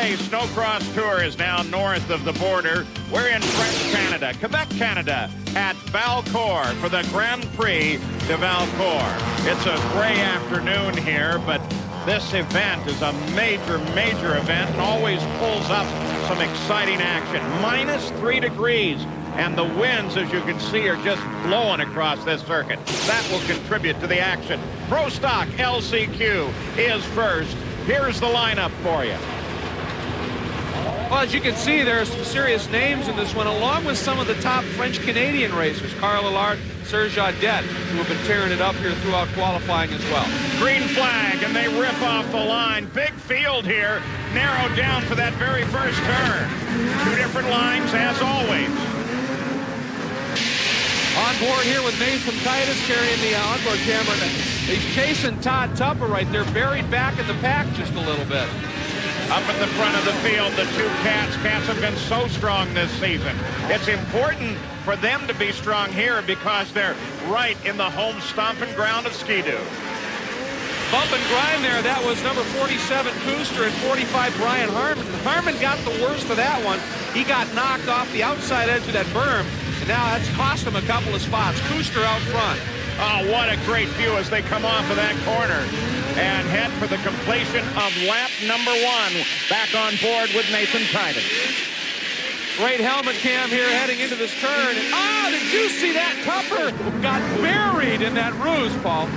WSA Snocross Tour is now north of the border. We're in French Canada, Quebec, Canada, at Valcourt for the Grand Prix de Valcourt. It's a gray afternoon here, but this event is a major, major event and always pulls up some exciting action. -3 degrees, and the winds, as you can see, are just blowing across this circuit. That will contribute to the action. Pro Stock LCQ is first. Here's the lineup for you. Well, as you can see, there are some serious names in this one, along with some of the top French-Canadian racers, Carl Allard, Serge Audet, who have been tearing it up here throughout qualifying as well. Green flag, and they rip off the line. Big field here, narrowed down for that very first turn. Two different lines, as always. On board here with Nathan Titus carrying the onboard camera. He's chasing Todd Tupper right there, buried back in the pack just a little bit. Up at the front of the field, the two cats. Cats have been so strong this season. It's important for them to be strong here because they're right in the home stomping ground of Ski-Doo. Bump and grind there. That was number 47, Kuster, and 45, Brian Harmon. Harmon got the worst of that one. He got knocked off the outside edge of that berm, and now that's cost him a couple of spots. Kuster out front. Oh, what a great view as they come off of that corner and head for the completion of lap number 1. Back on board with Nathan Titus. Great helmet cam here heading into this turn. Ah, did you see that? Tupper got buried in that ruse, Paul.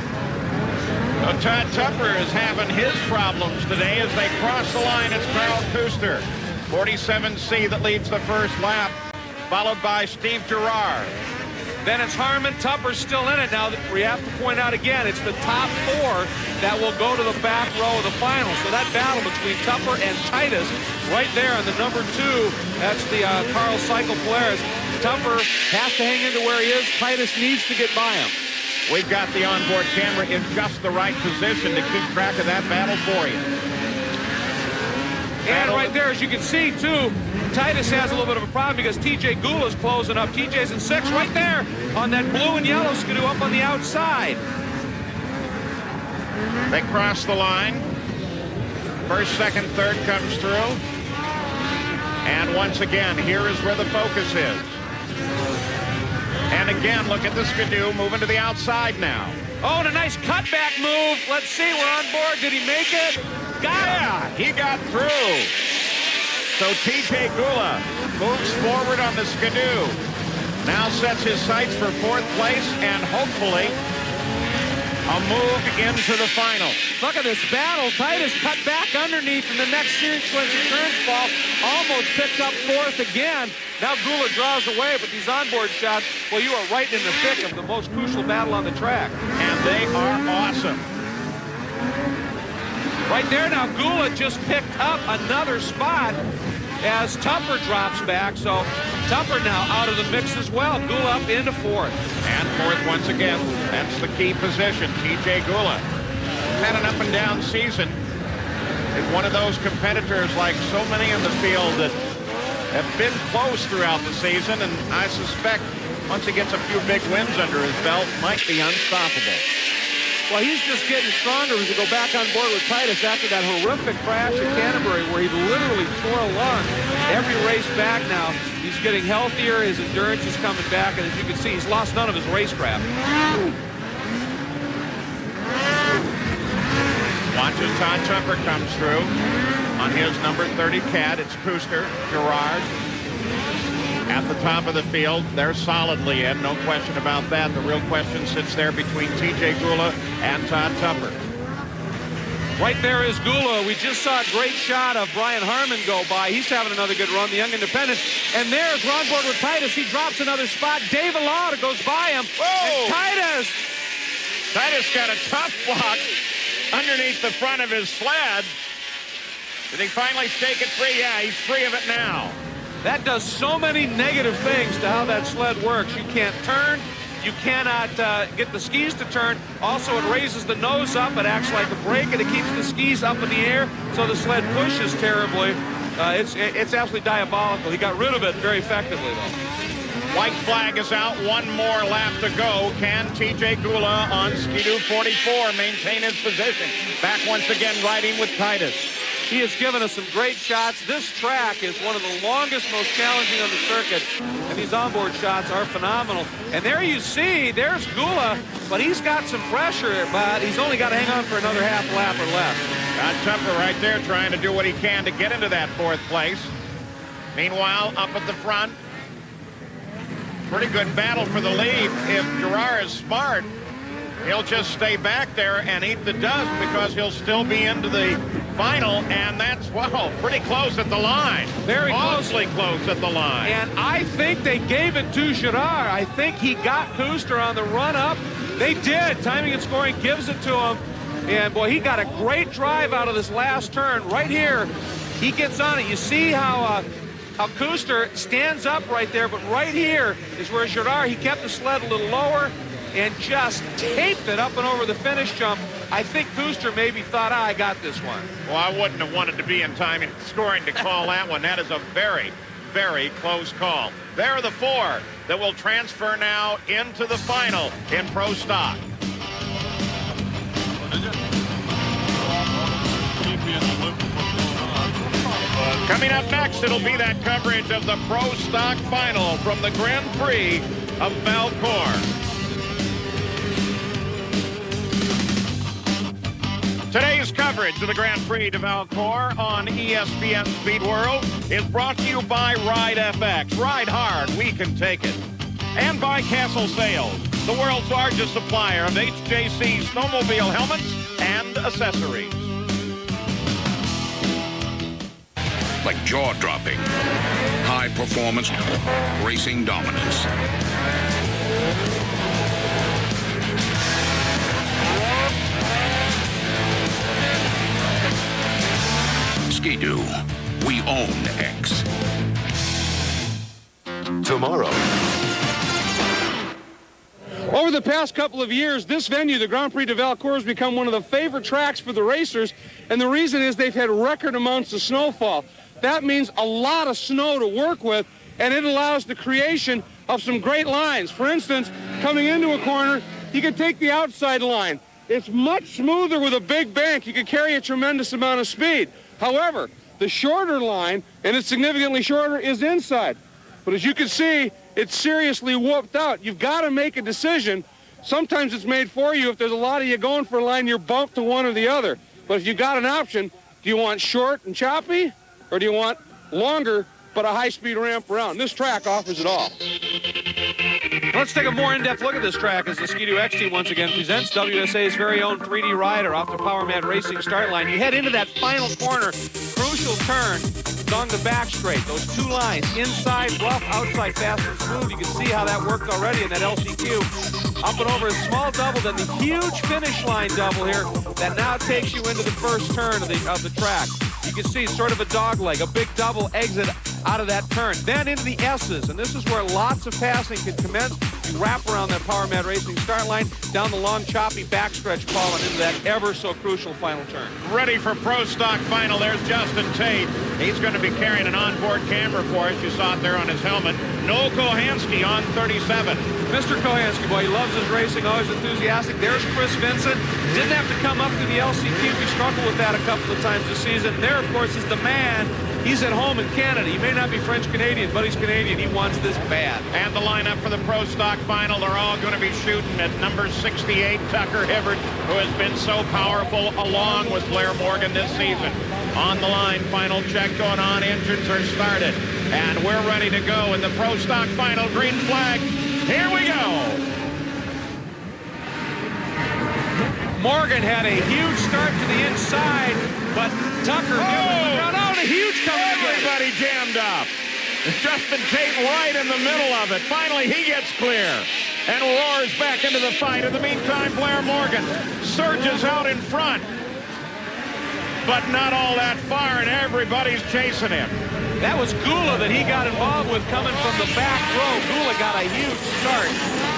Well, Todd Tupper is having his problems today as they cross the line. It's Carl Kuster, 47C, that leads the first lap, followed by Steve Gerard. Then it's Harmon. Tupper's still in it. Now, we have to point out again, it's the top 4 that will go to the back row of the final. So that battle between Tupper and Titus right there on the number 2, that's the Carl Cycle Polaris. Tupper has to hang into where he is. Titus needs to get by him. We've got the onboard camera in just the right position to keep track of that battle for you. And right there, as you can see, too, Titus has a little bit of a problem because TJ Gula's closing up. TJ's in 6th right there on that blue and yellow Ski-Doo up on the outside. They cross the line. First, second, third comes through. And once again, here is where the focus is. And again, look at the Ski-Doo moving to the outside now. Oh, and a nice cutback move. Let's see, we're on board. Did he make it? Yeah, he got through. So TJ Gula moves forward on the Ski-Doo. Now sets his sights for 4th place and hopefully a move into the final. Look at this battle. Titus cut back underneath in the next sequence of turns, Paul. Almost picked up 4th again. Now Gula draws away, but these onboard shots, well, you are right in the thick of the most crucial battle on the track. And they are awesome. Right there now, Gula just picked up another spot as Tupper drops back. So Tupper now out of the mix as well. Gula up into 4th. And 4th once again. That's the key position. TJ Gula had an up and down season. Is one of those competitors like so many in the field that have been close throughout the season, and I suspect once he gets a few big wins under his belt, might be unstoppable. Well, he's just getting stronger as we go back on board with Titus after that horrific crash at Canterbury where he literally tore a lung. Every race back now, he's getting healthier, his endurance is coming back, and as you can see, he's lost none of his racecraft. Watch as Todd Tupper comes through on his number 30 cat. It's Kuster, Gerard. At the top of the field, they're solidly in, no question about that. The real question sits there between TJ Gula and Todd Tupper. Right there is Gula. We just saw a great shot of Brian Harmon go by. He's having another good run, the young independent. And there's, we're on board with Titus. He drops another spot. Dave Allard goes by him. Whoa! And Titus got a tough block underneath the front of his sled. Did he finally stake it free? Yeah, he's free of it now. That does so many negative things to how that sled works. You can't turn. You cannot get the skis to turn. Also, it raises the nose up. It acts like a brake, and it keeps the skis up in the air, so the sled pushes terribly. It's absolutely diabolical. He got rid of it very effectively, though. White flag is out. One more lap to go. Can TJ Gula on Ski-Doo 44 maintain his position? Back once again riding with Titus. He has given us some great shots. This track is one of the longest, most challenging on the circuit, and these onboard shots are phenomenal. And there you see, there's Gula, but he's got some pressure, but he's only got to hang on for another half lap or less. Got Tupper right there trying to do what he can to get into that 4th place. Meanwhile, up at the front, pretty good battle for the lead. If Gerard is smart, he'll just stay back there and eat the dust because he'll still be into the final, and that's, well, pretty close at the line. Very awfully close at the line. And I think they gave it to Gerard. I think he got Kuster on the run-up. They did. Timing and scoring gives it to him. And, boy, he got a great drive out of this last turn. Right here, he gets on it. You see how Kuster stands up right there, but right here is where Gerard, he kept the sled a little lower and just taped it up and over the finish jump. I think Kuster maybe thought, I got this one. Well, I wouldn't have wanted to be in time in scoring to call that one. That is a very, very close call. There are the 4 that will transfer now into the final in Pro Stock. Coming up next, it'll be that coverage of the Pro Stock final from the Grand Prix of Valcourt. Today's coverage of the Grand Prix de Valcourt on ESPN Speed World is brought to you by Ride FX. Ride hard, we can take it. And by Castle Sales, the world's largest supplier of HJC snowmobile helmets and accessories. Like jaw-dropping, high-performance racing dominance. Ski-Doo, we own X. Tomorrow. Over the past couple of years, this venue, the Grand Prix de Valcourt, has become one of the favorite tracks for the racers, and the reason is they've had record amounts of snowfall. That means a lot of snow to work with, and it allows the creation of some great lines. For instance, coming into a corner, you can take the outside line. It's much smoother with a big bank. You can carry a tremendous amount of speed. However, the shorter line, and it's significantly shorter, is inside. But as you can see, it's seriously whooped out. You've got to make a decision. Sometimes it's made for you. If there's a lot of you going for a line, you're bumped to one or the other. But if you've got an option, do you want short and choppy, or do you want longer but a high-speed ramp around? This track offers it all. Let's take a more in-depth look at this track as the Ski-Doo XT once again presents WSA's very own 3D rider off the Power Mad Racing start line. You head into that final corner, crucial turn along the back straight. Those 2 lines, inside rough, outside fast and smooth. You can see how that worked already in that LCQ. Up and over a small double, then the huge finish line double here that now takes you into the first turn of the track. You can see sort of a dog leg, a big double exit out of that turn. Then into the S's, and this is where lots of passing can commence. You wrap around that Power Mad Racing start line, down the long, choppy backstretch ball, and into that ever-so-crucial final turn. Ready for Pro Stock final. There's Justin Tate. He's going to be carrying an onboard camera for us. You saw it there on his helmet. Noel Kohansky on 37. Mr. Kohansky, boy, he loves his racing, always enthusiastic. There's Chris Vincent. Didn't have to come up to the LCQ. We struggled with that a couple of times this season. There, of course, is the man. He's at home in Canada. He may not be French-Canadian, but he's Canadian. He wants this bad. And the lineup for the Pro Stock final, they're all going to be shooting at number 68, Tucker Hibbert, who has been so powerful along with Blair Morgan this season. On the line, final check going on. Engines are started. And we're ready to go in the Pro Stock final. Green flag. Here we go. Morgan had a huge start to the inside, but Tucker a huge cover. Everybody jammed up. Justin Tate right in the middle of it. Finally, he gets clear and roars back into the fight. In the meantime, Blair Morgan surges out in front, but not all that far, and everybody's chasing him. That was Gula that he got involved with coming from the back row. Gula got a huge start,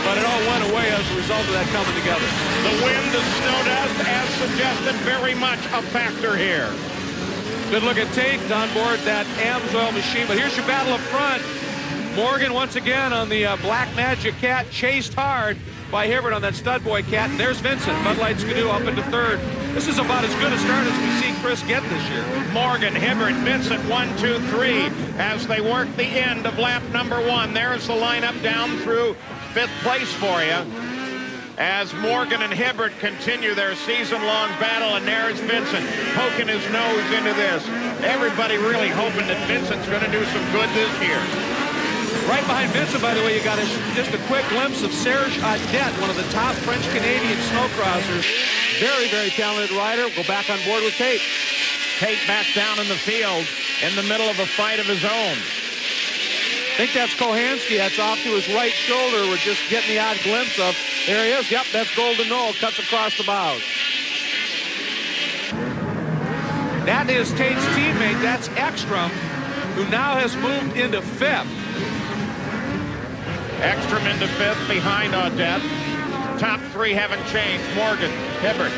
but it all went away as a result of that coming together. The wind, the snow dust, as suggested, very much a factor here. Good look at Tate on board that Amsoil machine, but here's your battle up front. Morgan once again on the Black Magic Cat, chased hard by Hibbert on that Stud Boy Cat, and there's Vincent, Bud Light Ski-Doo up into third. This is about as good a start as we've seen Chris get this year. Morgan, Hibbert, Vincent, 1, 2, 3 as they work the end of lap number 1. There's the lineup down through 5th place for you. As Morgan and Hibbert continue their season-long battle, and there's Vincent poking his nose into this. Everybody really hoping that Vincent's going to do some good this year. Right behind Vincent, by the way, you got just a quick glimpse of Serge Audet, one of the top French-Canadian snowcrossers. Very, very talented rider. Go back on board with Tate. Tate back down in the field in the middle of a fight of his own. I think that's Kohansky. That's off to his right shoulder. We're just getting the odd glimpse of. There he is. Yep, that's Golden Knoll. Cuts across the bows. That is Tate's teammate. That's Ekstrom, who now has moved into 5th. Ekstrom into 5th behind Audet. Top 3 haven't changed. Morgan, Hibbert,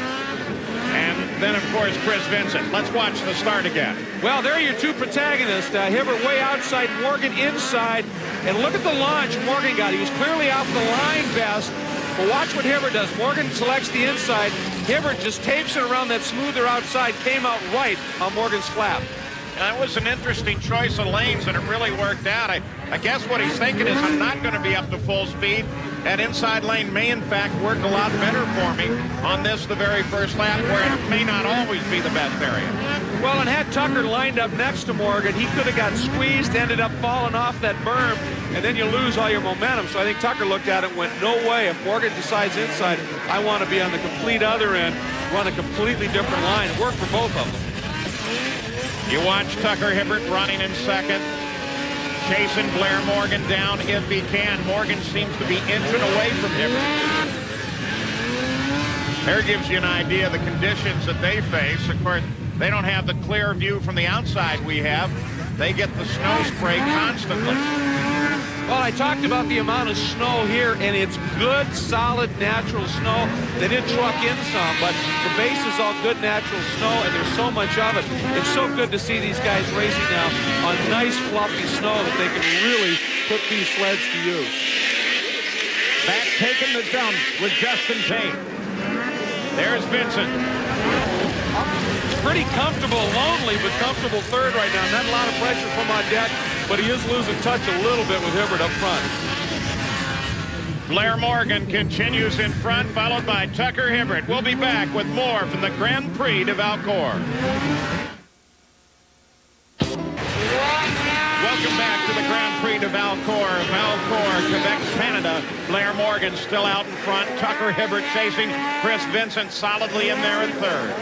and then, of course, Chris Vincent. Let's watch the start again. Well, there are your two protagonists. Hibbert way outside, Morgan inside. And look at the launch Morgan got. He was clearly off the line best. But watch what Hibbert does. Morgan selects the inside. Hibbert just tapes it around that smoother outside. Came out right on Morgan's flap. That was an interesting choice of lanes, and it really worked out. I guess what he's thinking is, I'm not going to be up to full speed. That inside lane may, in fact, work a lot better for me on this, the very first lap, where it may not always be the best area. Well, and had Tucker lined up next to Morgan, he could have got squeezed, ended up falling off that berm, and then you lose all your momentum. So I think Tucker looked at it and went, no way. If Morgan decides inside, I want to be on the complete other end, run a completely different line. It worked for both of them. You watch Tucker Hibbert running in 2nd. Chasing Blair Morgan down if he can. Morgan seems to be inching away from Hibbert. There gives you an idea of the conditions that they face. Of course, they don't have the clear view from the outside we have. They get the snow spray constantly. Well, I talked about the amount of snow here, and it's good, solid, natural snow. They did truck in some, but the base is all good, natural snow, and there's so much of it. It's so good to see these guys racing now on nice, fluffy snow that they can really put these sleds to use. Back taking the jump with Justin Tate. There's Vincent. Pretty comfortable, lonely, but comfortable 3rd right now. Not a lot of pressure from Audet, but he is losing touch a little bit with Hibbert up front. Blair Morgan continues in front, followed by Tucker Hibbert. We'll be back with more from the Grand Prix de Valcourt. Welcome back to the Grand Prix de Valcourt. Valcourt, Quebec, Canada. Blair Morgan still out in front. Tucker Hibbert chasing. Chris Vincent solidly in there in 3rd.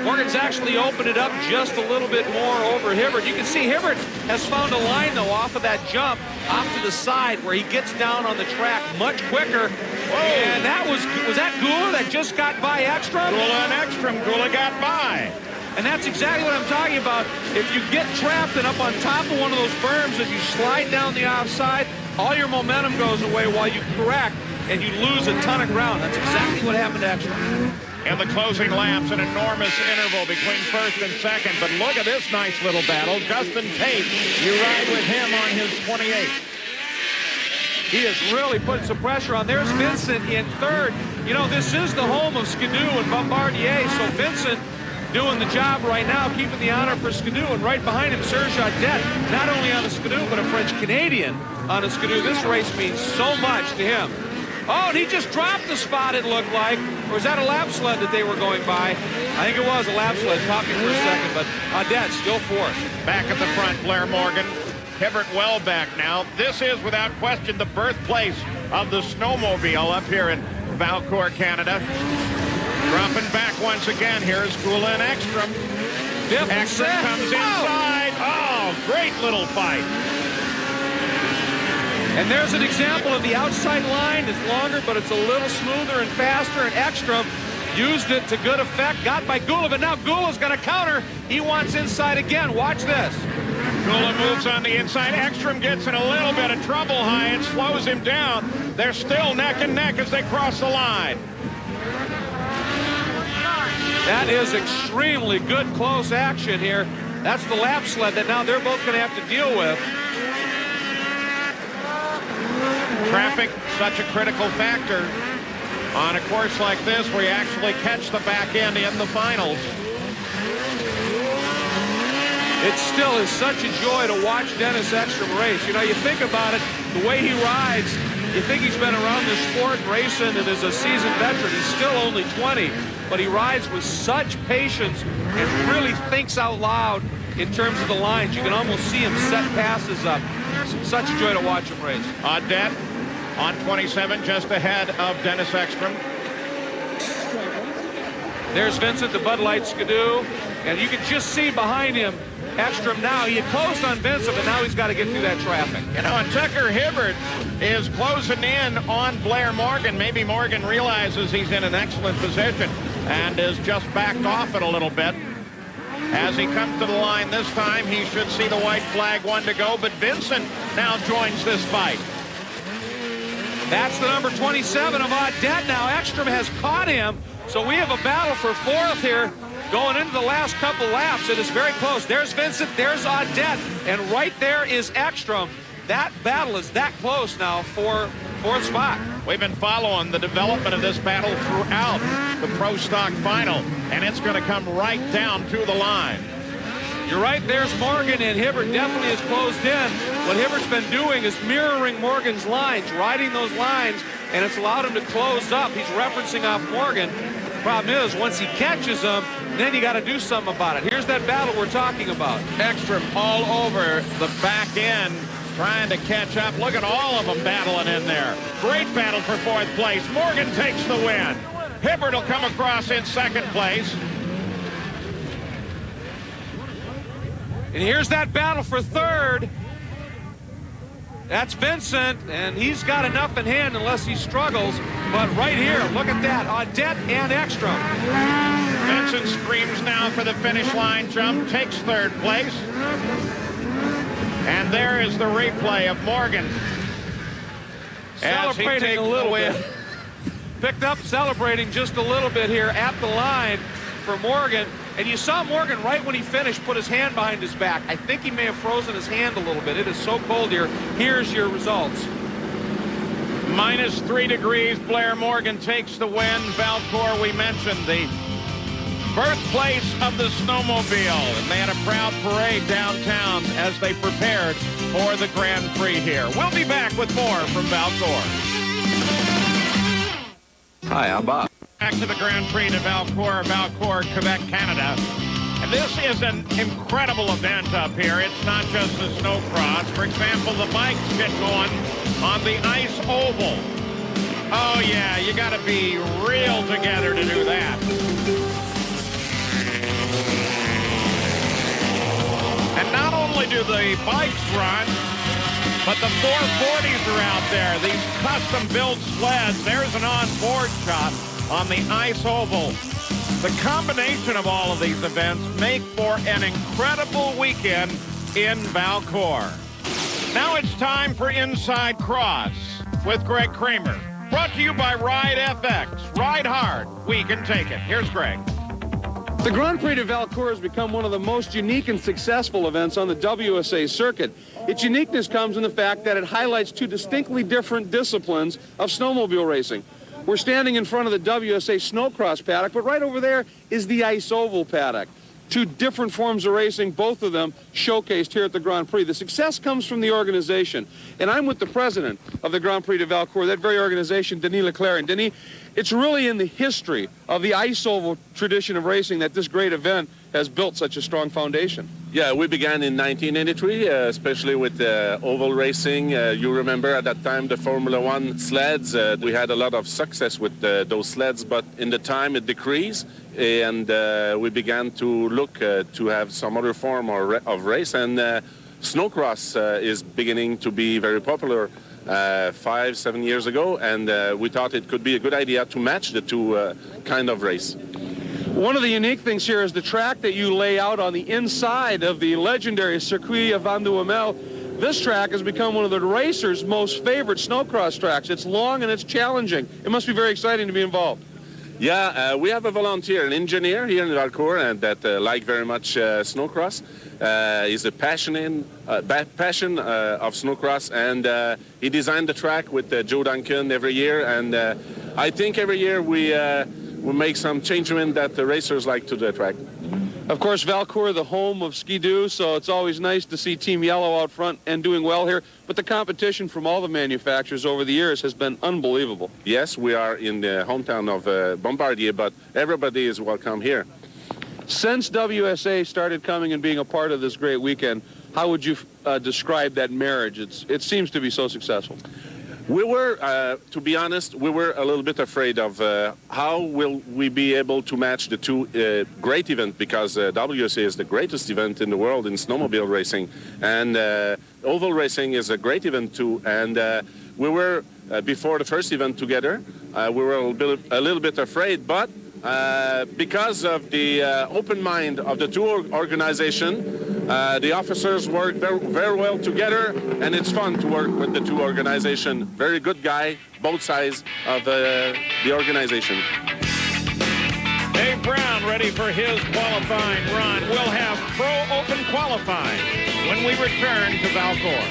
Morgan's actually opened it up just a little bit more over Hibbert. You can see Hibbert has found a line, though, off of that jump, off to the side, where he gets down on the track much quicker. Whoa. And that was that Gula that just got by Ekstrom? Gula and Ekstrom. Gula got by. And that's exactly what I'm talking about. If you get trapped and up on top of one of those berms, as you slide down the offside, all your momentum goes away while you correct, and you lose a ton of ground. That's exactly what happened to Ekstrom. In the closing laps, an enormous interval between 1st and 2nd. But look at this nice little battle. Justin Tate, you ride with him on his 28th. He has really put some pressure on. There's Vincent in 3rd. You know, this is the home of Skidoo and Bombardier, so Vincent doing the job right now, keeping the honor for Skidoo, and right behind him, Serge Audet, not only on the Skidoo, but a French-Canadian on a Skidoo. This race means so much to him. Oh, and he just dropped the spot, it looked like. Or was that a lap sled that they were going by? I think it was a lap sled. Caught me for a second, but Audet still 4th. Back at the front, Blair Morgan. Hibbert well back now. This is, without question, the birthplace of the snowmobile up here in Valcourt, Canada. Dropping back once again. Here's Gula and Ekstrom. Ekstrom comes inside. Oh, great little fight. And there's an example of the outside line. It's longer, but it's a little smoother and faster. And Ekstrom used it to good effect. Got by Gula, but now Gula's going to counter. He wants inside again. Watch this. Gula moves on the inside. Ekstrom gets in a little bit of trouble high and slows him down. They're still neck and neck as they cross the line. That is extremely good close action here. That's the lap sled that now they're both going to have to deal with. Traffic, such a critical factor. on a course like this where you actually catch the back end in the finals. It still is such a joy to watch Dennis Ekstrom race. You know, you think about it, the way he rides, you think he's been around this sport racing and is a seasoned veteran. He's still only 20, but he rides with such patience and really thinks out loud in terms of the lines. You can almost see him set passes up. It's such a joy to watch him race. Audette on 27, just ahead of Dennis Ekstrom. There's Vincent, the Bud Light Skidoo, and you can just see behind him Ekstrom now. He had closed on Vincent, but now he's got to get through that traffic. You know, and Tucker Hibbert is closing in on Blair Morgan. Maybe Morgan realizes he's in an excellent position and is just backed off it a little bit. As he comes to the line this time, he should see the white flag, one to go, but Vincent now joins this fight. That's the number 27 of Audette now. Ekstrom has caught him, so we have a battle for fourth here going into the last couple laps. It is very close. There's Vincent, there's Audette, and right there is Ekstrom. That battle is that close now for fourth spot. We've been following the development of this battle throughout the Pro Stock Final, and it's going to come right down to the line. You're right, there's Morgan, and Hibbert definitely is closed in. What Hibbert's been doing is mirroring Morgan's lines, riding those lines, and it's allowed him to close up. He's referencing off Morgan. Problem is, once he catches him, then you got to do something about it. Here's that battle we're talking about. Ekstrom all over the back end, trying to catch up. Look at all of them battling in there. Great battle for fourth place. Morgan takes the win. Hibbert will come across in second place. And here's that battle for third. That's Vincent, and he's got enough in hand unless he struggles. But right here, look at that, Audette and Ekstrom. Vincent screams now for the finish line jump, takes third place. And there is the replay of Morgan. Celebrating a little bit. Picked up celebrating just a little bit here at the line for Morgan. And you saw Morgan right when he finished put his hand behind his back. I think he may have frozen his hand a little bit. It is so cold here. Here's your results. -3 degrees. Blair Morgan takes the win. Valcourt, we mentioned, the birthplace of the snowmobile. And they had a proud parade downtown as they prepared for the Grand Prix here. We'll be back with more from Valcourt. Hi, I'm Bob. Back to the Grand Prix de Valcourt, Quebec, Canada. And this is an incredible event up here. It's not just the Snocross. For example, the bikes get going on the ice oval. Oh, yeah, you got to be real together to do that. And not only do the bikes run, but the 440s are out there. These custom-built sleds. There's an on-board shot on the ice oval. The combination of all of these events make for an incredible weekend in Valcourt. Now it's time for Inside Cross with Greg Kramer. Brought to you by Ride FX. Ride hard. We can take it. Here's Greg. The Grand Prix de Valcourt has become one of the most unique and successful events on the WSA circuit. Its uniqueness comes in the fact that it highlights two distinctly different disciplines of snowmobile racing. We're standing in front of the WSA Snocross paddock, but right over there is the ice oval paddock. Two different forms of racing, both of them showcased here at the Grand Prix. The success comes from the organization, and I'm with the president of the Grand Prix de Valcourt, that very organization, Denis Leclerc. And Denis, it's really in the history of the ice oval tradition of racing that this great event has built such a strong foundation. Yeah, we began in 1983, especially with oval racing. You remember at that time the Formula One sleds. We had a lot of success with those sleds, but in the time it decreased, and we began to look to have some other form of race, and snowcross is beginning to be very popular 5-7 years ago, and we thought it could be a good idea to match the two kind of race. One of the unique things here is the track that you lay out on the inside of the legendary Circuit Yvon Duhamel. This track has become one of the racers' most favorite snowcross tracks. It's long and it's challenging. It must be very exciting to be involved. Yeah, we have a volunteer, an engineer here in Valcourt, and that like very much snowcross. He's a passion of snowcross, and he designed the track with Joe Duncan every year, and I think every year we make some changes that the racers like to the track. Of course, Valcourt, the home of Ski-Doo, so it's always nice to see Team Yellow out front and doing well here. But the competition from all the manufacturers over the years has been unbelievable. Yes, we are in the hometown of Bombardier, but everybody is welcome here. Since WSA started coming and being a part of this great weekend, how would you describe that marriage? It seems to be so successful. We were, to be honest, we were a little bit afraid of how will we be able to match the two great events, because WSA is the greatest event in the world in snowmobile racing, and oval racing is a great event too. And we were, before the first event together, we were a little bit afraid, but because of the open mind of the two organizations, the officers work very well together, and it's fun to work with the two organizations. Very good guy, both sides of the organization. Dave Brown ready for his qualifying run. We'll have Pro Open qualifying when we return to Valcourt.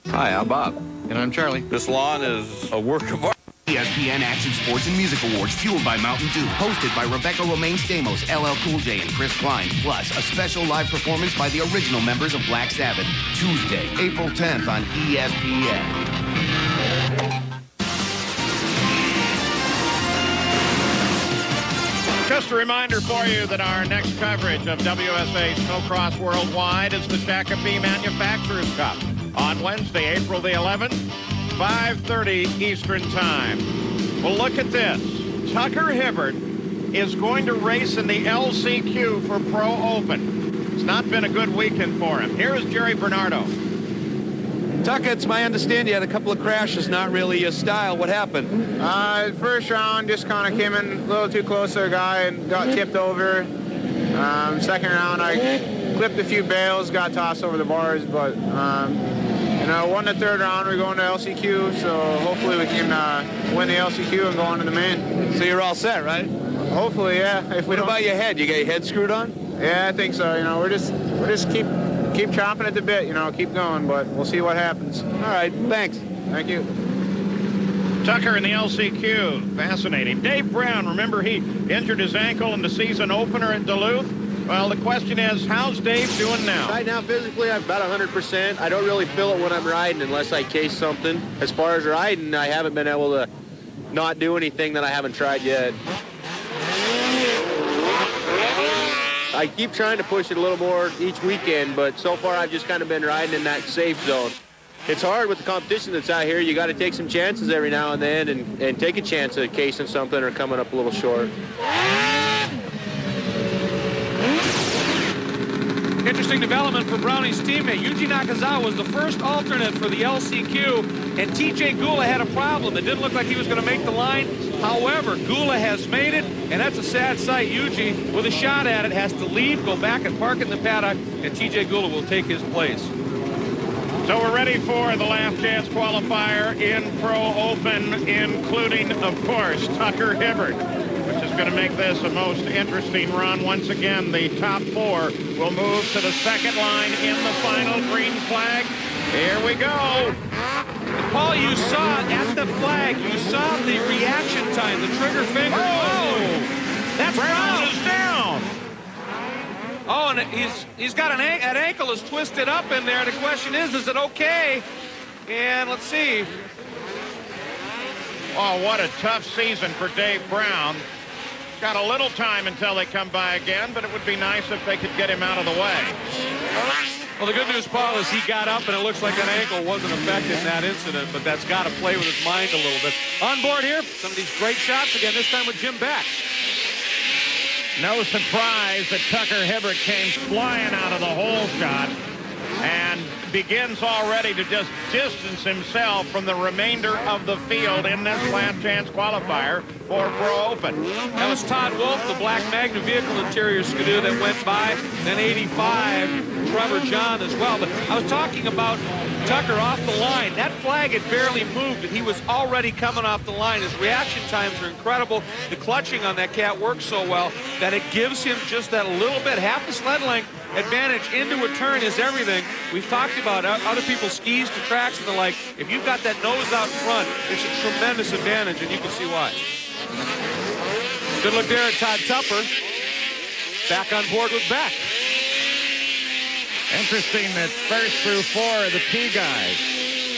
Hi, I'm Bob. And I'm Charlie. This lawn is a work of art. ESPN Action Sports and Music Awards, fueled by Mountain Dew, hosted by Rebecca Romaine Stamos, LL Cool J, and Chris Klein, plus a special live performance by the original members of Black Sabbath, Tuesday, April 10th on ESPN. Just a reminder for you that our next coverage of WSA Snocross Worldwide is the Shakopee Manufacturers Cup on Wednesday, April the 11th. 5:30 Eastern Time. Well, look at this. Tucker Hibbert is going to race in the LCQ for Pro Open. It's not been a good weekend for him. Here is Jerry Bernardo. Tucker, it's my understanding you had a couple of crashes, not really your style. What happened? First round, just kind of came in a little too close to a guy and got tipped over. Second round, I clipped a few bales, got tossed over the bars, but won the third round. We're going to LCQ, so hopefully we can win the LCQ and go on to the main. So you're all set, right? Hopefully, yeah. If we What about your head? You got your head screwed on? Yeah, I think so. We're just keep chomping at the bit. Keep going, but we'll see what happens. All right, thanks. Thank you. Tucker in the LCQ. Fascinating. Dave Brown, remember he injured his ankle in the season opener at Duluth? Well, the question is, how's Dave doing now? Right now, physically, I'm about 100%. I don't really feel it when I'm riding unless I case something. As far as riding, I haven't been able to not do anything that I haven't tried yet. I keep trying to push it a little more each weekend, but so far I've just kind of been riding in that safe zone. It's hard with the competition that's out here. You got to take some chances every now and then and take a chance at casing something or coming up a little short. Interesting development for Brownie's teammate. Yuji Nakazawa was the first alternate for the LCQ, and TJ Gula had a problem. It didn't look like he was going to make the line. However, Gula has made it, and that's a sad sight. Yuji, with a shot at it, has to leave, go back and park in the paddock, and TJ Gula will take his place. So we're ready for the last chance qualifier in Pro Open, including, of course, Tucker Hibbert, which is going to make this a most interesting run. Once again, the top four will move to the second line in the final green flag. Here we go. Paul, you saw at the flag, you saw the reaction time, the trigger finger. Oh, that's Brown is down. Oh, and he's got an ankle is twisted up in there. The question is it okay? And let's see. Oh, what a tough season for Dave Brown. Got a little time until they come by again, but it would be nice if they could get him out of the way. Well, the good news, Paul, is he got up, and it looks like an ankle wasn't affected in that incident, but that's got to play with his mind a little bit. On board here, some of these great shots again, this time with Jim Beck. No surprise that Tucker Hibbert came flying out of the hole shot and begins already to just distance himself from the remainder of the field in this last chance qualifier for Pro Open. That was Todd Wolf, the black Magna vehicle interior Skidoo that went by. Then 85, Trevor John as well. But I was talking about Tucker off the line. That flag had barely moved, and he was already coming off the line. His reaction times are incredible. The clutching on that cat works so well that it gives him just that little bit, half the sled length advantage into a turn is everything. We've talked about other people's skis to tracks and the like. If you've got that nose out front, it's a tremendous advantage, and you can see why. Good look there at Todd Tupper. Back on board with Beck. Interesting that first through four of the T guys.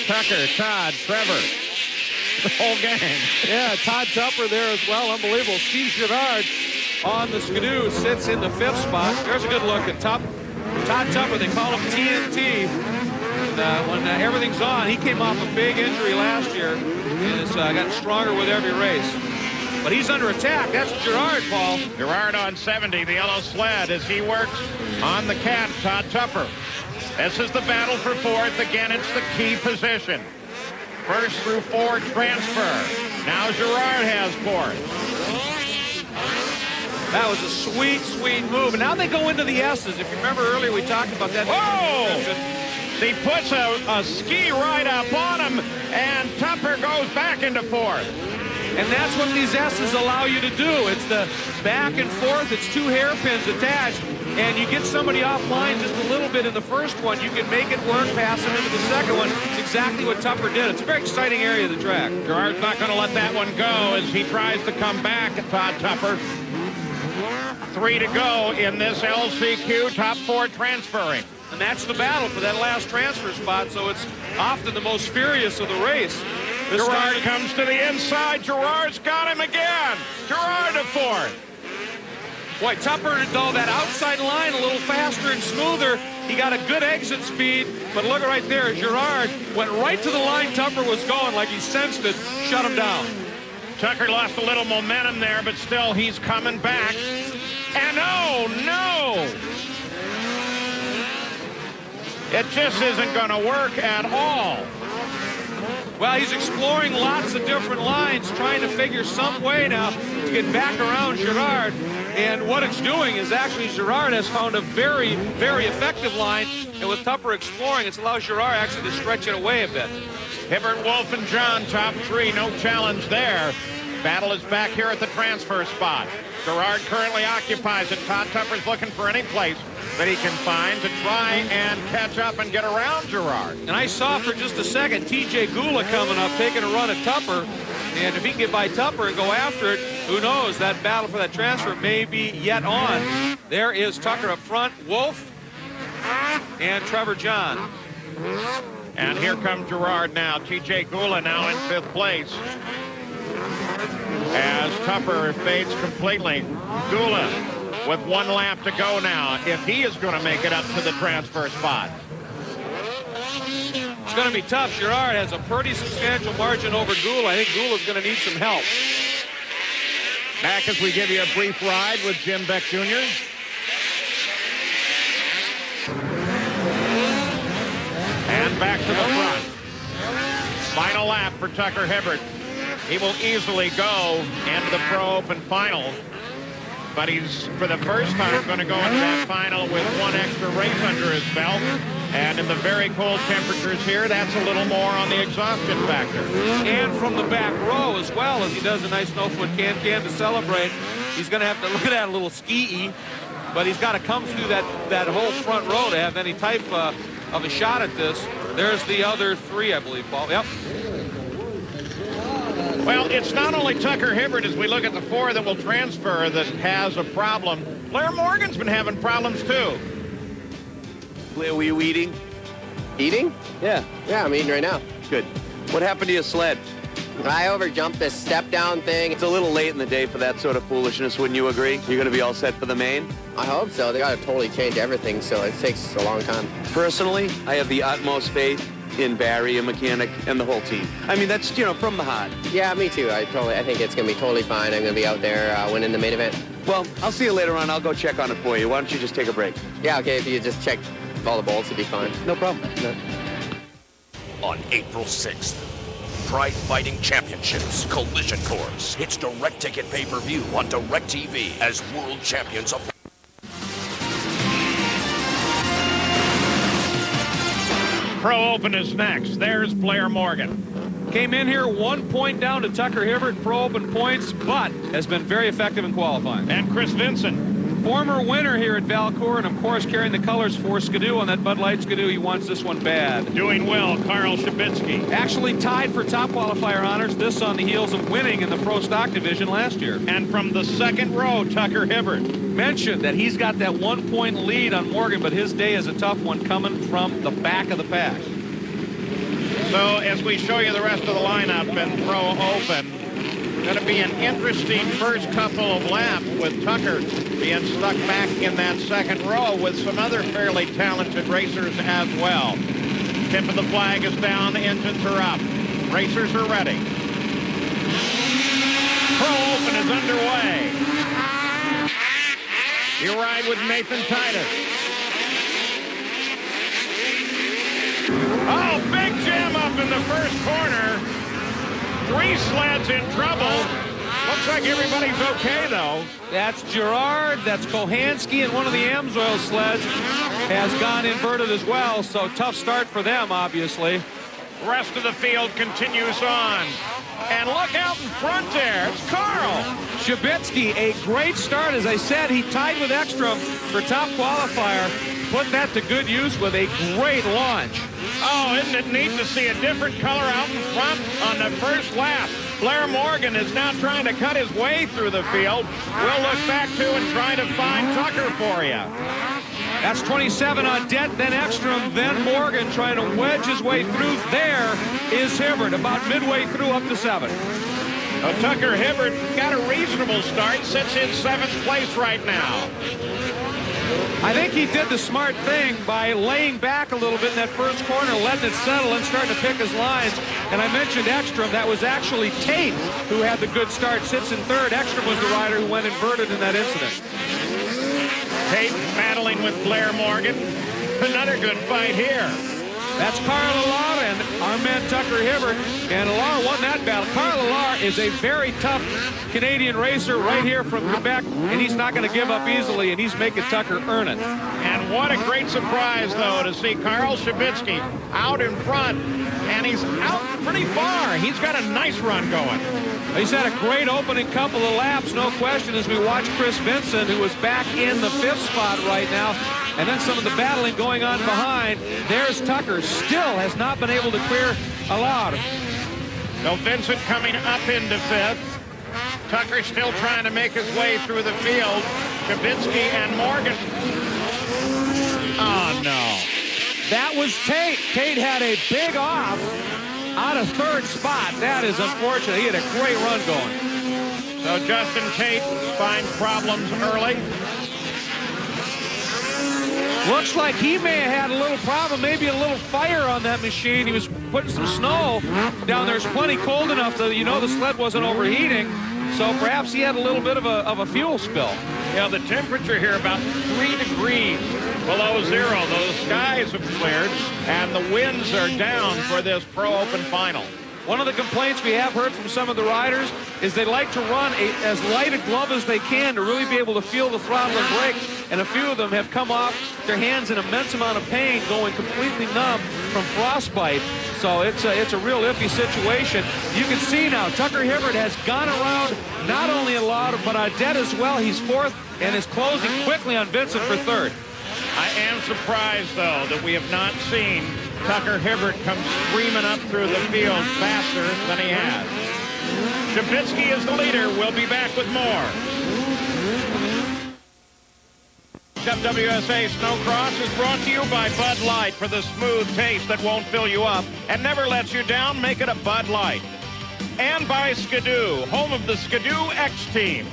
Tucker, Todd, Trevor, the whole gang. Yeah, Todd Tupper there as well. Unbelievable. Steve Girard on the Skidoo sits in the 5th spot. There's a good look at Todd Tupper. They call him TNT. And, when everything's on, he came off a big injury last year and has gotten stronger with every race. But he's under attack. That's Girard, Paul. Girard on 70, the yellow sled, as he works on the cat, Todd Tupper. This is the battle for 4th. Again, it's the key position. First through 4 transfer. Now Girard has 4th. That was a sweet, sweet move. And now they go into the S's. If you remember earlier, we talked about that. Whoa! He puts a ski right up on him, and Tupper goes back into 4th. And that's what these S's allow you to do. It's the back and forth. It's 2 hairpins attached. And you get somebody offline just a little bit in the first one. You can make it work, pass them into the second one. It's exactly what Tupper did. It's a very exciting area of the track. Girard's not going to let that one go as he tries to come back at Todd Tupper. 3 to go in this LCQ top 4 transferring. And that's the battle for that last transfer spot. So it's often the most furious of the race. Girard comes to the inside. Girard's got him again. Girard to 4th. Boy, Tupper, though, that outside line a little faster and smoother. He got a good exit speed, but look right there. Girard went right to the line Tupper was going like he sensed it, shut him down. Tucker lost a little momentum there, but still he's coming back. And oh, no! It just isn't going to work at all. Well, he's exploring lots of different lines, trying to figure some way now to get back around Girard. And what it's doing is actually Girard has found a very, very effective line. And with Tupper exploring, it's allowed Girard actually to stretch it away a bit. Hibbert, Wolf, and John, top 3, no challenge there. Battle is back here at the transfer spot. Girard currently occupies it. Todd Tupper's looking for any place that he can find to try and catch up and get around Girard. And I saw for just a second TJ Gula coming up, taking a run at Tupper. And if he can get by Tupper and go after it, who knows? That battle for that transfer may be yet on. There is Tucker up front, Wolf, and Trevor John. And here comes Girard now. TJ Gula now in 5th place. As Tupper fades completely. Gula with 1 lap to go now, if he is going to make it up to the transfer spot. It's going to be tough. Girard has a pretty substantial margin over Gula. I think Gula's going to need some help. Back as we give you a brief ride with Jim Beck Jr. And back to the front. Final lap for Tucker Hibbert. He will easily go into the Pro Open final. But he's, for the first time, going to go into that final with 1 extra race under his belt. And in the very cold temperatures here, that's a little more on the exhaustion factor. And from the back row as well, as he does a nice no-foot can-can to celebrate. He's going to have to look at that a little ski-y, but he's got to come through that whole front row to have any type of a shot at this. There's the other 3, I believe, Paul. Yep. Well, it's not only Tucker Hibbert, as we look at the 4 that will transfer, that has a problem. Blair Morgan's been having problems, too. Blair, were you eating? Eating? Yeah. Yeah, I'm eating right now. Good. What happened to your sled? I overjumped this step-down thing. It's a little late in the day for that sort of foolishness, wouldn't you agree? You're going to be all set for the main? I hope so. They got to totally change everything, so it takes a long time. Personally, I have the utmost faith in Barry, a mechanic, and the whole team. I mean, that's, from the heart. Yeah, me too. I think it's going to be totally fine. I'm going to be out there winning the main event. Well, I'll see you later on. I'll go check on it for you. Why don't you just take a break? Yeah, okay. If you just check all the bolts, it'd be fine. No problem. No. On April 6th, Pride Fighting Championships Collision Course hits direct ticket pay-per-view on DirecTV as World Champions of Pro Open is next. There's Blair Morgan. Came in here 1 point down to Tucker Hibbert, Pro Open points, but has been very effective in qualifying. And Chris Vincent. Former winner here at Valcourt, and of course carrying the colors for Skidoo on that Bud Light Skidoo. He wants this one bad. Doing well, Carl Shabitsky. Actually tied for top qualifier honors, this on the heels of winning in the Pro Stock division last year. And from the second row, Tucker Hibbert. Mentioned that he's got that 1 point lead on Morgan, but his day is a tough one coming from the back of the pack. So as we show you the rest of the lineup in Pro Open, going to be an interesting first couple of laps with Tucker being stuck back in that second row with some other fairly talented racers as well. Tip of the flag is down, the engines are up. Racers are ready. Pro Open is underway. You ride with Nathan Titus. Oh, big jam up in the first corner. 3 sleds in trouble. Looks like everybody's okay, though. That's Gerard, that's Kohansky, and one of the Amsoil sleds has gone inverted as well, so tough start for them, obviously. The rest of the field continues on. And look out in front there. It's Carl. Shabitsky, a great start. As I said, he tied with Ekstrom for top qualifier. Put that to good use with a great launch. Oh, isn't it neat to see a different color out in front on the first lap? Blair Morgan is now trying to cut his way through the field. We'll look back to and try to find Tucker for you. That's 27 on Det, then Ekstrom, then Morgan trying to wedge his way through. There is Hibbert, about midway through up to 7. Tucker Hibbert got a reasonable start, sits in 7th place right now. I think he did the smart thing by laying back a little bit in that first corner, letting it settle and starting to pick his lines. And I mentioned Ekstrom. That was actually Tate who had the good start, sits in 3rd. Ekstrom was the rider who went inverted in that incident. Tate battling with Blair Morgan. Another good fight here. That's Carl Allard and our man Tucker Hibbert. And Allard won that battle. Carl Allard is a very tough Canadian racer right here from Quebec, and he's not going to give up easily, and he's making Tucker earn it. And what a great surprise, though, to see Carl Shabitsky out in front, and he's out pretty far. He's got a nice run going. He's had a great opening couple of laps, no question, as we watch Chris Vincent, who is back in the 5th spot right now. And then some of the battling going on behind. There's Tucker. Still has not been able to clear Allard. So Vincent coming up into 5th. Tucker still trying to make his way through the field. Shabitsky and Morgan. Oh, no. That was Tate. Tate had a big off out of 3rd spot. That is unfortunate. He had a great run going. So Justin Tate finds problems early. Looks like he may have had a little problem, maybe a little fire on that machine. He was putting some snow down there. It's plenty cold enough that, the sled wasn't overheating. So perhaps he had a little bit of a fuel spill. Yeah, the temperature here about 3 degrees below zero. The skies have cleared, and the winds are down for this Pro Open final. One of the complaints we have heard from some of the riders is they like to run as light a glove as they can to really be able to feel the throttle and brake. And a few of them have come off their hands in immense amount of pain, going completely numb from frostbite. So it's a real iffy situation. You can see now Tucker Hibbert has gone around not only Allard but Det as well. He's 4th and is closing quickly on Vincent for 3rd. I am surprised, though, that we have not seen Tucker Hibbert come screaming up through the field faster than he has. Shabitsky is the leader. We'll be back with more. WSA Snocross is brought to you by Bud Light. For the smooth taste that won't fill you up and never lets you down, make it a Bud Light. And by Skidoo, home of the Skidoo X Team.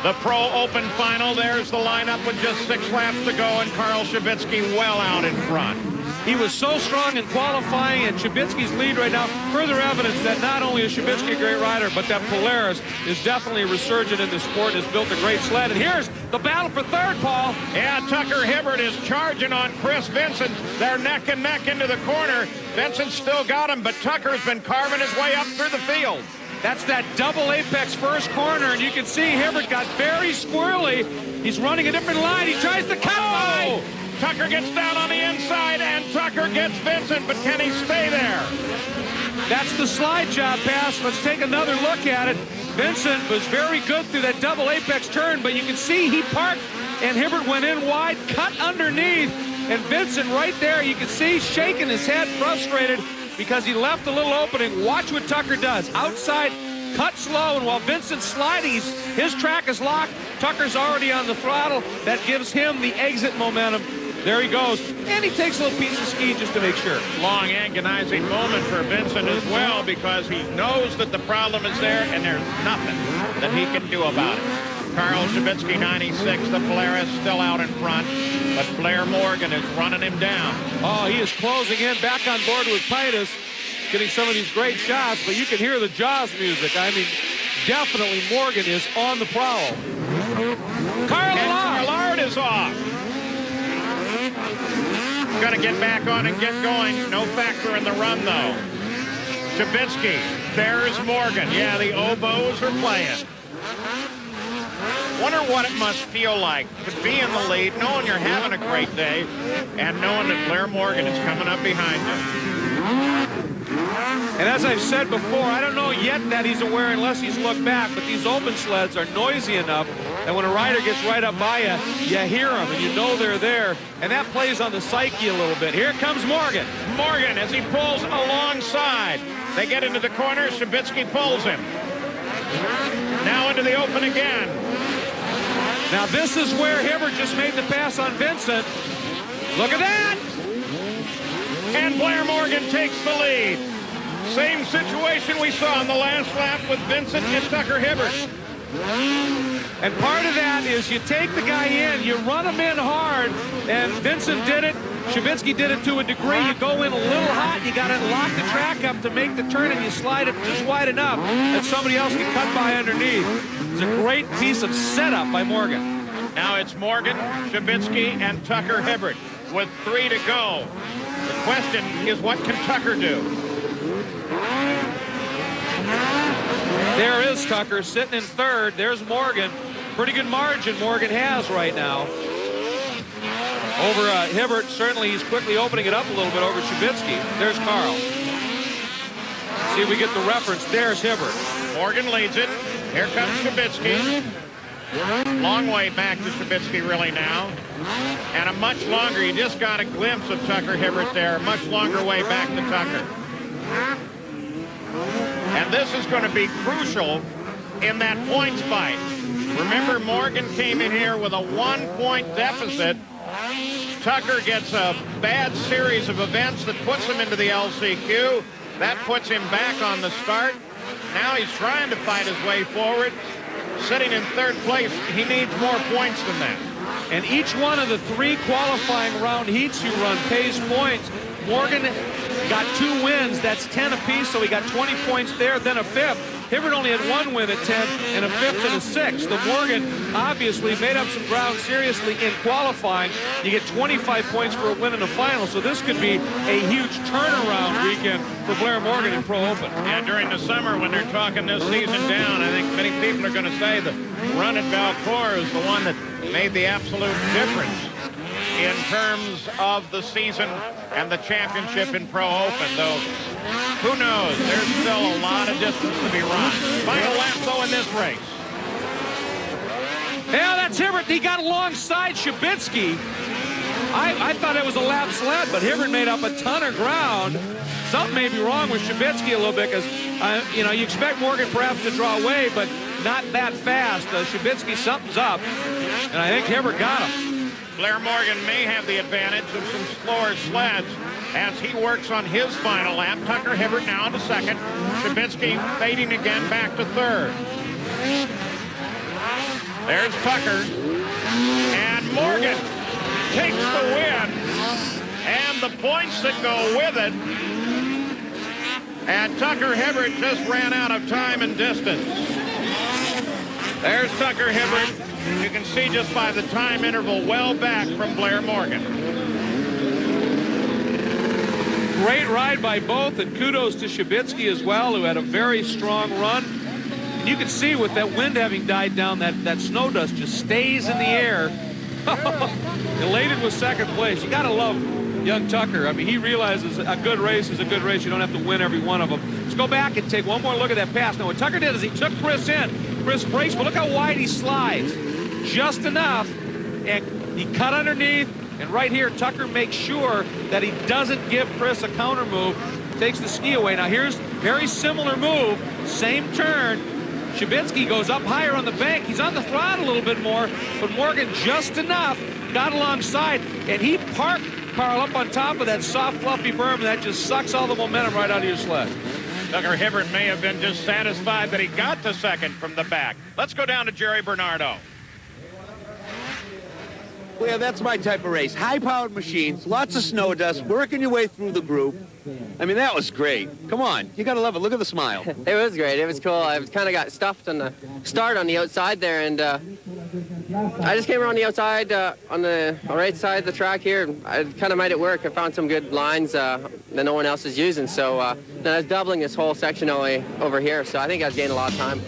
The Pro Open final, there's the lineup with just 6 laps to go, and Carl Shabitsky well out in front. He was so strong in qualifying, and Shabitsky's lead right now, further evidence that not only is Shabitsky a great rider, but that Polaris is definitely resurgent in the sport and has built a great sled. And here's the battle for 3rd, Paul. Yeah, Tucker Hibbert is charging on Chris Vincent. They're neck and neck into the corner. Vincent still got him, but Tucker's been carving his way up through the field. That's that double apex first corner, and you can see Hibbert got very squirrely. He's running a different line. He tries to cut by. Tucker gets down on the inside, and Tucker gets Vincent, but can he stay there? That's the slide job pass. Let's take another look at it. Vincent was very good through that double apex turn, but you can see he parked, and Hibbert went in wide, cut underneath, and Vincent right there, you can see shaking his head, frustrated, because he left a little opening. Watch what Tucker does. Outside, cut slow, and while Vincent's sliding, his track is locked. Tucker's already on the throttle. That gives him the exit momentum. There he goes, and he takes a little piece of ski just to make sure. Long agonizing moment for Vincent as well, because he knows that the problem is there, and there's nothing that he can do about it. Carl Shabitsky, 96, the Polaris still out in front, but Blair Morgan is running him down. Oh, he is closing in, back on board with Titus, getting some of these great shots, but you can hear the Jaws music. I mean, definitely Morgan is on the prowl. Carl Allard is off. Going to get back on and get going. No factor in the run, though. Shabitsky, there's Morgan. Yeah, the oboes are playing. Wonder what it must feel like to be in the lead, knowing you're having a great day, and knowing that Blair Morgan is coming up behind you. And as I've said before, I don't know yet that he's aware unless he's looked back, but these open sleds are noisy enough that when a rider gets right up by you, you hear them and you know they're there, and that plays on the psyche a little bit. Here comes Morgan. Morgan as he pulls alongside. They get into the corner, Shabitsky pulls him. Now into the open again. Now this is where Hibbert just made the pass on Vincent. Look at that! And Blair Morgan takes the lead. Same situation we saw on the last lap with Vincent and Tucker Hibbert. And part of that is you take the guy in, you run him in hard, and Vincent did it. Shabitsky did it to a degree. You go in a little hot, you got to lock the track up to make the turn, and you slide it just wide enough that somebody else can cut by underneath. It's a great piece of setup by Morgan. Now it's Morgan, Shabitsky, and Tucker Hibbert with 3 to go. The question is, what can Tucker do? There is Tucker sitting in third. There's Morgan. Pretty good margin Morgan has right now. Over Hibbert, certainly he's quickly opening it up a little bit over Shabitsky. There's Carl. See if we get the reference. There's Hibbert. Morgan leads it. Here comes Shabitsky. Long way back to Shabitsky really now. And a much longer, you just got a glimpse of Tucker Hibbert there. Much longer way back to Tucker. And this is going to be crucial in that points fight. Remember, Morgan came in here with a 1-point deficit. Tucker gets a bad series of events that puts him into the LCQ. That puts him back on the start. Now he's trying to fight his way forward. Sitting in third place, he needs more points than that. And each one of the 3 qualifying round heats you run pays points. Morgan got 2 wins. That's 10 apiece, so he got 20 points there, then a 5th. Hibbert only had 1 win at 10 and a 5th and a 6th. The Morgan obviously made up some ground seriously in qualifying. You get 25 points for a win in the final, so this could be a huge turnaround weekend for Blair Morgan in Pro Open. Yeah, during the summer when they're talking this season down, I think many people are going to say the run at Valcourt is the one that made the absolute difference in terms of the season and the championship in Pro Open, though who knows? There's still a lot of distance to be run. Final lap, though, in this race. Yeah, that's Hibbert. He got alongside Shabitsky. I thought it was a lap sled, but Hibbert made up a ton of ground. Something may be wrong with Shabitsky a little bit because, you expect Morgan perhaps to draw away, but not that fast. Shabitsky, something's up, and I think Hibbert got him. Blair Morgan may have the advantage of some slower sleds as he works on his final lap. Tucker Hibbert now into second. Shabitsky fading again back to third. There's Tucker. And Morgan takes the win. And the points that go with it. And Tucker Hibbert just ran out of time and distance. There's Tucker Hibbert. You can see just by the time interval well back from Blair Morgan. Great ride by both, and kudos to Shabitsky as well, who had a very strong run. And you can see with that wind having died down, that snow dust just stays in the air Elated with second place. You got to love young Tucker. I mean, he realizes a good race is a good race. You don't have to win every one of them. Let's go back and take one more look at that pass. Now, what Tucker did is he took Chris in. Chris brakes, but look how wide he slides. Just enough. And he cut underneath. And right here, Tucker makes sure that he doesn't give Chris a counter move. Takes the ski away. Now, here's very similar move. Same turn. Shabinski goes up higher on the bank. He's on the throttle a little bit more, but Morgan just enough got alongside, and he parked Carl up on top of that soft, fluffy berm, and that just sucks all the momentum right out of your sled. Tucker Hibbert may have been just satisfied that he got to second from the back. Let's go down to Jerry Bernardo. Well, yeah, that's my type of race. High-powered machines, lots of snow dust, working your way through the group. I mean, that was great. Come on, you gotta love it. Look at the smile. It was great. It was cool. I kind of got stuffed on the start on the outside there, and I just came around the outside on the right side of the track here. I kind of made it work. I found some good lines that no one else is using. So then I was doubling this whole section over here. So I think I was gaining a lot of time.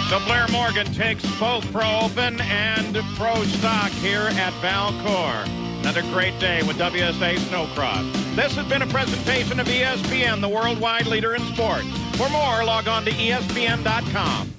So Blair Morgan takes both Pro Open and Pro Stock here at Valcourt. Another great day with WSA Snocross. This has been a presentation of ESPN, the worldwide leader in sports. For more, log on to ESPN.com.